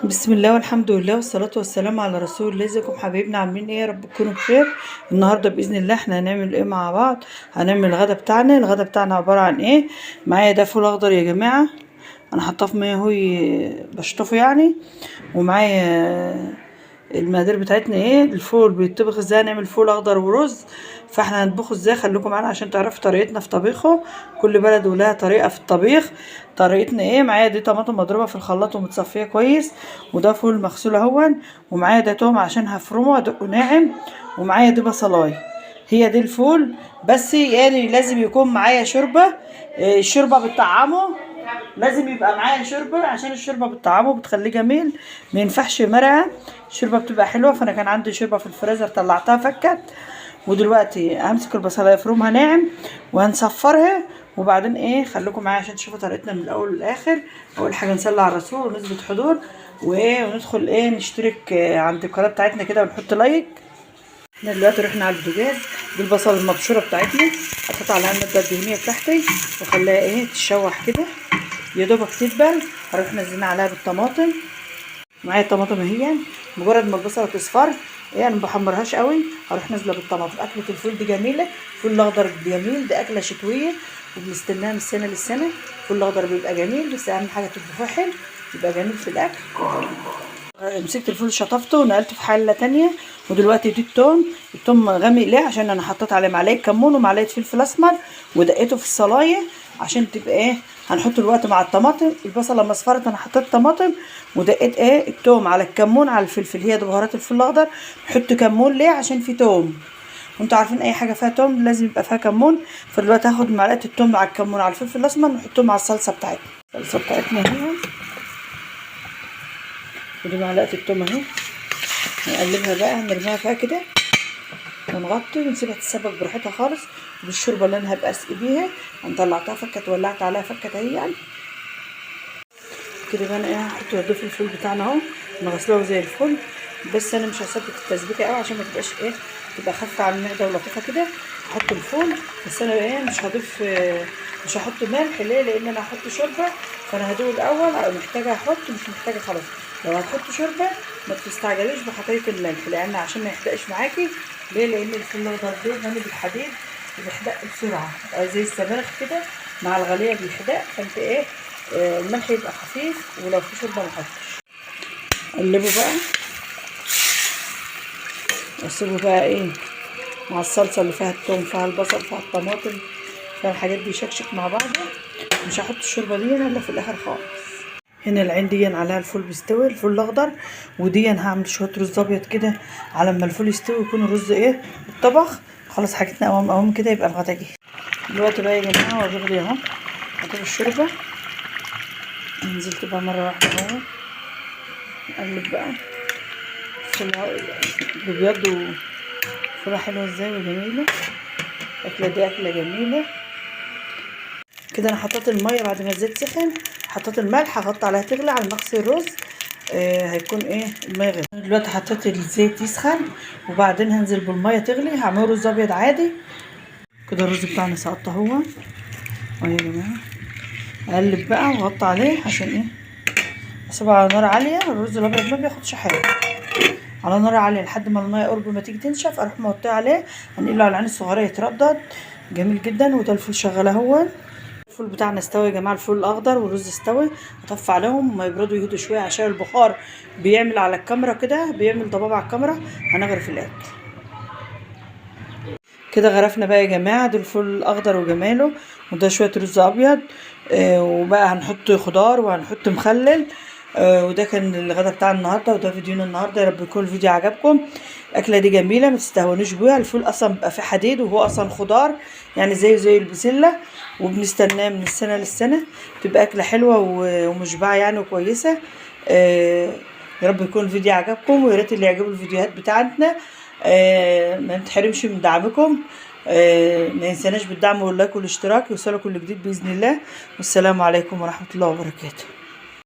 بسم الله والحمد لله والصلاة والسلام على رسول الله. ازيكم حبايبنا؟ عاملين ايه؟ يا رب تكونوا بخير. النهارده باذن الله احنا هنعمل ايه مع بعض؟ هنعمل الغدا بتاعنا عباره عن ايه. معايا ده فول اخضر يا جماعه، انا حاطاه في ميه اهو بشطفه يعني. ومعايا المقادير بتاعتنا ايه. الفول بيتطبخ ازاي؟ هنعمل فول اخضر ورز، فاحنا هنطبخه ازاي. خليكم معانا عشان تعرفوا طريقتنا في طبيخه. كل بلد ولها طريقه في الطبيخ. طريقتنا ايه؟ معايا دي طماطم مضروبه في الخلاط ومتصفيه كويس، وده فول مغسول اهون، ومعايا ده توم عشان هفرمه وادقه ناعم، ومعايا دي بصلايه. هي دي الفول. بس يعني لازم يكون معايا شوربه. الشوربه بتطعمه، لازم يبقى معايا شوربه عشان الشوربه بتطعمه بتخليه جميل. ما ينفعش مرقه، الشوربه بتبقى حلوه. فانا كان عندي شوربه في الفريزر طلعتها فكت. ودلوقتي همسك البصلايه افرمها ناعم وهنصفرها. وبعدين ايه، خليكم معايا عشان تشوفوا طريقتنا من الاول للاخر. اول حاجه نصلي على الرسول ونثبت حضور وندخل نشترك عند القناه بتاعتنا كده ونحط لايك. احنا دلوقتي رحنا على البوتاجاز. دي البصل المبشوره بتاعتنا، حطيت عليها الماده الدهنيه بتاعتي وخليها تتشوح كده يا دوبك تدبل. هروح نزلنا عليها بالطماطم. معايا الطماطم اهي، مجرد ما البصله تصفر انا ما بحمرهاش قوي. هروح نازله بالطماطم. اكله الفول دي جميله، الفول الاخضر جميل، ده اكله شتويه وبنستناها من السنه للسنه. الفول الاخضر بيبقى جميل، بس اهم حاجه تطبخوه حلو يبقى جميل في الاكل. مسكت الفول شطفته ونقلته في حله تانية. ودلوقتي دي التوم غامق ليه؟ عشان انا حطيت عليه معلقه كمون ومعلقه فلفل اسمر ودقيته في الصلايه عشان تبقى هنحط دلوقتي مع الطماطم. البصله لما اصفرت انا حطيت طماطم ودقيت التوم على الكمون على الفلفل. هي دي بهارات الفول الاخضر. نحط كمون ليه؟ عشان في توم، وانتوا عارفين اي حاجه فيها توم لازم يبقى فيها كمون. فدلوقتي هاخد معلقه التوم مع الكمون على الفلفل الاسمر نحطهم مع الصلصه بتاعتنا. الصلصه بتاعتنا اهي، ودي معلقه التوم اهي. نقلبها بقى، نرميها فيها كده ونغطي ونسيبها تتسبك براحتها خالص. بالشوربه اللي انا هبقى اسقي بيها انا طلعتها فكت، ولعت عليها فكت اهي يعني كده. بقى انا هحط ضيف الفول بتاعنا اهو، انا غسلاه زي الفل. بس انا مش هثبت التسبيكه قوي عشان ما تبقاش تبقى خفيفه على المعده ولطيفه كده. هحط الفول بس انا مش هضيف، مش هحط ملح. ليه؟ لان انا هحط شوربه، فانا هدوق الاول محتاجه احط مش محتاجه خلاص. لو هتحط شوربه ما تستعجليش بحطايه الملح، لان عشان ما يحرقش معاكي. ليه؟ لان الفول الاخضر ده غني بالحديد وبيحرق بسرعه زي السبانخ كده، مع الغليه بيحرق. فانت الملح يبقى خفيف، ولو في شوربه ما تحطش. قلبه بقى واسيبه بقى مع الصلصه اللي فيها الثوم فيها البصل فيها الطماطم فيها الحاجات دي يشكشك مع بعضها. مش هحط الشوربه دي الا في الاخر خالص. هنا العين دي عليها الفول بيستوي، الفول الاخضر. ودي هعمل شويه رز ابيض كده على ما الفول يستوي يكون الرز الطبخ خلاص. حاجتنا قوام كده يبقى الغدا جه. دلوقتي بقى يا جماعه وهغلي اهو، هجيب الشوربه. نزلت بقى مره واحده اهو، نقلب بقى ببيض وفوله حلوه ازاي وجميله. الاكله دي اكله جميله كده. انا حطيت الميه بعد ما الزيت سخن، حطيت الملح، هحط عليها تغلي على نغسل الرز. هيكون الميه غلي. دلوقتي حطيت الزيت يسخن وبعدين هنزل بالميه تغلي. هعمل رز ابيض عادي كده. الرز بتاعنا سقط اهو يا جماعه. اقلب بقى واغطي عليه عشان اسيبه على نار عاليه. الرز الابيض ما بياخدش حاجه، على نار عاليه لحد ما الميه قرب ما تيجي تنشف اروح موطيه عليه. هنقله على العين الصغيره يتردد جميل جدا. وده الفول شغال اهو. الفول بتاعنا استوى يا جماعه، الفول الاخضر والرز استوى. هطفي عليهم ما يبردوا يهدوا شويه عشان البخار بيعمل على الكاميرا كده، بيعمل ضباب على الكاميرا. هنغرف الاكل كده. غرفنا بقى يا جماعه. ده الفول الاخضر وجماله، وده شويه رز ابيض. وبقى هنحط خضار وهنحط مخلل. وده كان الغدا بتاع النهارده، وده فيديونا النهارده. يا رب يكون الفيديو عجبكم. الاكله دي جميله ما تستهونوش بيها. الفول اصلا بيبقى فيه حديد وهو اصلا خضار يعني زي البسله، وبنستناه من السنه للسنه. بتبقى اكله حلوه ومشبعه يعني وكويسه. يا رب يكون الفيديو عجبكم، ويا ريت اللي يعجبوا الفيديوهات بتاعتنا ما نتحرمش من دعمكم. ما ينساناش بالدعم واللايك والاشتراك. يوصلوا كل جديد باذن الله. والسلام عليكم ورحمه الله وبركاته.